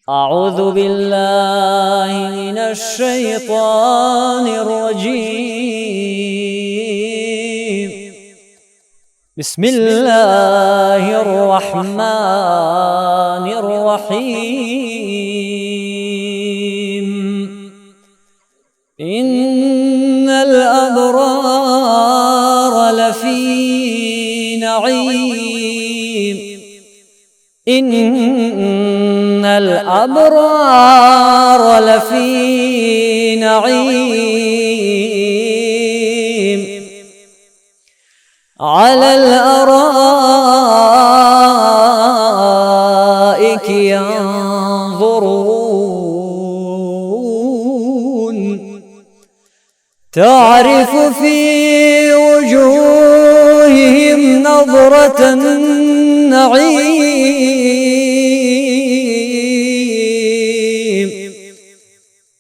أعوذ بالله من الشيطان الرجيم. بسم الله الرحمن الرحيم. إن الأبرار لفي نعيم. إن الأبرار لفي نعيم على الأرائك ينظرون تعرف في وجوههم نضرة النعيم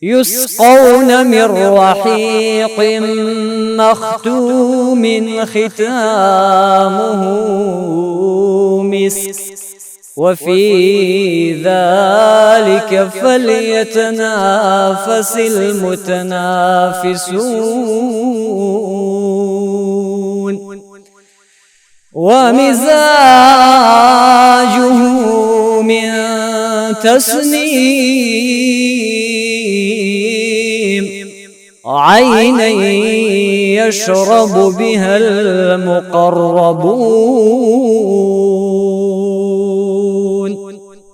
يسقون من رحيق مختوم ختامه مسك وفي ذلك فليتنافس المتنافسون ومزاجه من تسنيم عينا يشرب بها المقربون